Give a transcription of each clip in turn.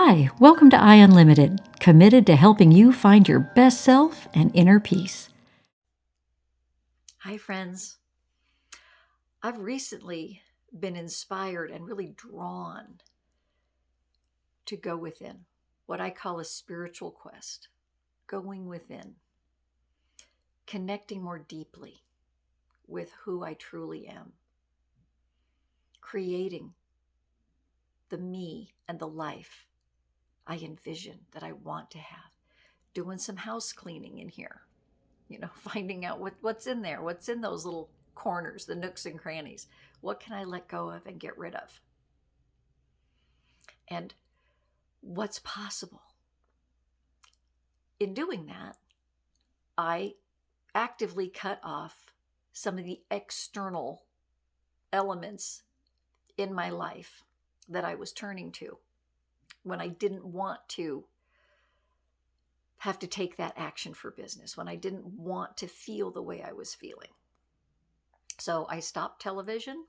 Hi, welcome to Unlimited, committed to helping you find your best self and inner peace. Hi, friends. I've recently been inspired and really drawn to go within, what I call a spiritual quest, going within, connecting more deeply with who I truly am, creating the me and the life I envision that I want to have, doing some house cleaning in here, finding out what's in there, what's in those little corners, the nooks and crannies. What can I let go of and get rid of? And what's possible? In doing that, I actively cut off some of the external elements in my life that I was turning to when I didn't want to have to take that action for business, when I didn't want to feel the way I was feeling. So I stopped television,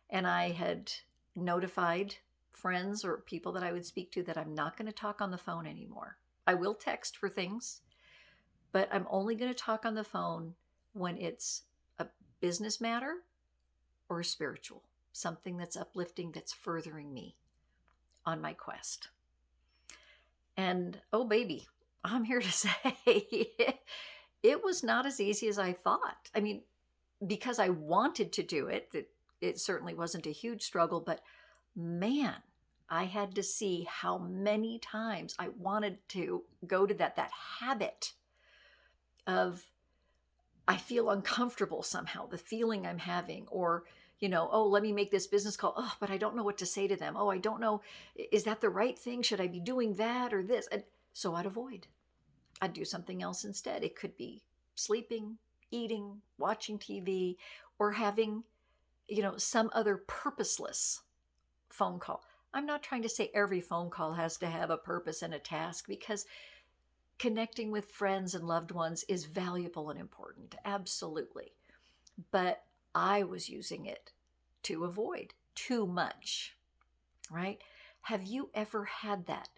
and I had notified friends or people that I would speak to that I'm not going to talk on the phone anymore. I will text for things, but I'm only going to talk on the phone when it's a business matter or spiritual, something that's uplifting, that's furthering me on my quest. And oh, baby, I'm here to say it was not as easy as I thought. I mean, because I wanted to do it, it certainly wasn't a huge struggle, but man, I had to see how many times I wanted to go to that habit of I feel uncomfortable somehow, the feeling I'm having, or, oh, let me make this business call. Oh, but I don't know what to say to them. Oh, I don't know. Is that the right thing? Should I be doing that or this? And so I'd avoid. I'd do something else instead. It could be sleeping, eating, watching TV, or having, some other purposeless phone call. I'm not trying to say every phone call has to have a purpose and a task, because connecting with friends and loved ones is valuable and important, absolutely. But I was using it to avoid too much, right? Have you ever had that?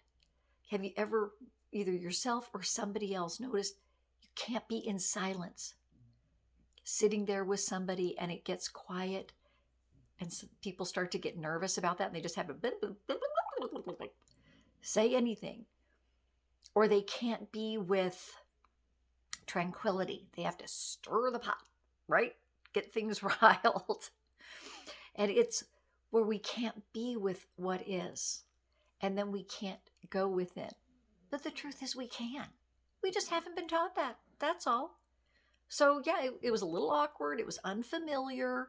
Have you ever, either yourself or somebody else, noticed you can't be in silence, sitting there with somebody and it gets quiet, and people start to get nervous about that and they just have a bit say anything, or they can't be with tranquility. They have to stir the pot, right? Get things riled. And it's where we can't be with what is. And then we can't go within. But the truth is, we can. We just haven't been taught that. That's all. So, yeah, it was a little awkward. It was unfamiliar.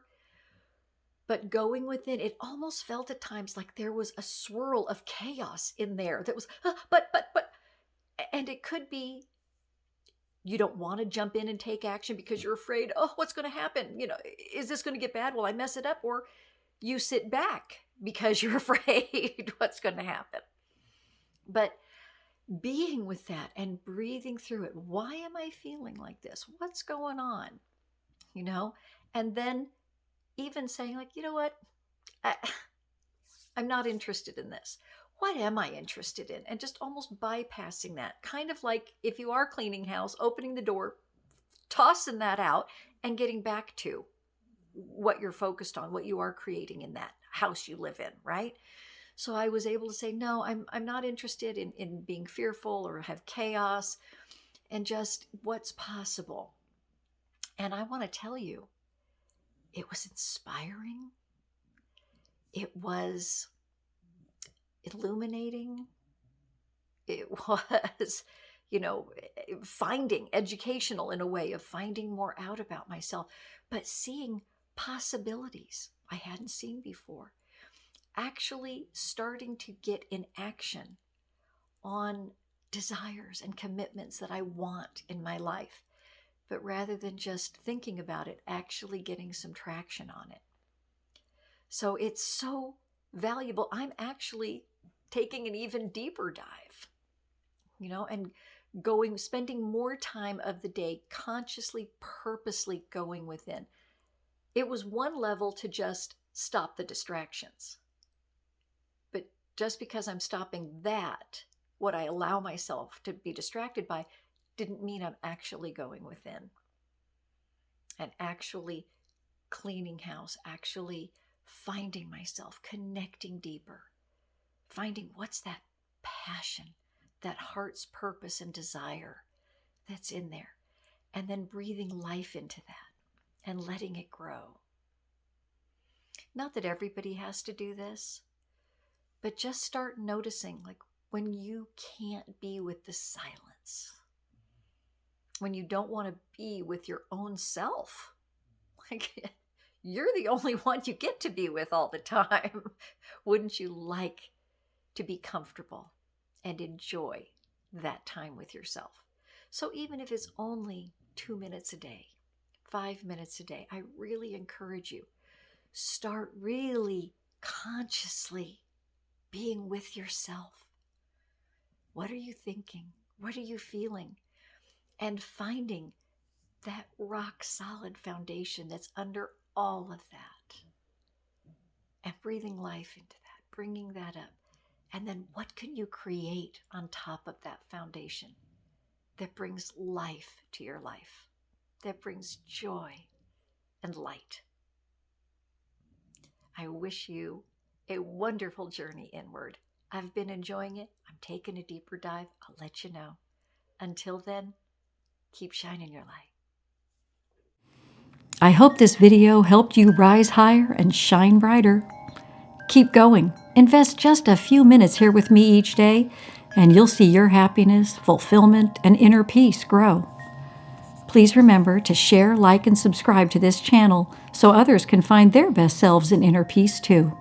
But going within, it almost felt at times like there was a swirl of chaos in there that was, but. And it could be you don't want to jump in and take action because you're afraid, oh, what's going to happen? Is this going to get bad? Will I mess it up? Or you sit back because you're afraid what's going to happen. But being with that and breathing through it, why am I feeling like this? What's going on? You know? And then even saying, like, you know what? I, I'm not interested in this. What am I interested in? And just almost bypassing that. Kind of like if you are cleaning house, opening the door, tossing that out, and getting back to what you're focused on, what you are creating in that house you live in, right? So I was able to say, no, I'm not interested in being fearful or have chaos, and just what's possible. And I want to tell you, it was inspiring. It was illuminating. It was, finding educational in a way of finding more out about myself, but seeing possibilities I hadn't seen before. Actually starting to get in action on desires and commitments that I want in my life. But rather than just thinking about it, actually getting some traction on it. So it's so valuable. I'm actually taking an even deeper dive, and spending more time of the day consciously, purposely going within. It was one level to just stop the distractions, but just because I'm stopping that, what I allow myself to be distracted by, didn't mean I'm actually going within and actually cleaning house, actually finding myself, connecting deeper, finding what's that passion, that heart's purpose and desire that's in there, and then breathing life into that and letting it grow. Not that everybody has to do this, but just start noticing, like, when you can't be with the silence, when you don't want to be with your own self, like, you're the only one you get to be with all the time. Wouldn't you like to be comfortable and enjoy that time with yourself? So even if it's only 2 minutes a day, 5 minutes a day, I really encourage you, start really consciously being with yourself. What are you thinking? What are you feeling? And finding that rock solid foundation that's under all of that. And breathing life into that, bringing that up. And then what can you create on top of that foundation that brings life to your life, that brings joy and light? I wish you a wonderful journey inward. I've been enjoying it. I'm taking a deeper dive. I'll let you know. Until then, keep shining your light. I hope this video helped you rise higher and shine brighter. Keep going. Invest just a few minutes here with me each day, and you'll see your happiness, fulfillment, and inner peace grow. Please remember to share, like, and subscribe to this channel so others can find their best selves in inner peace too.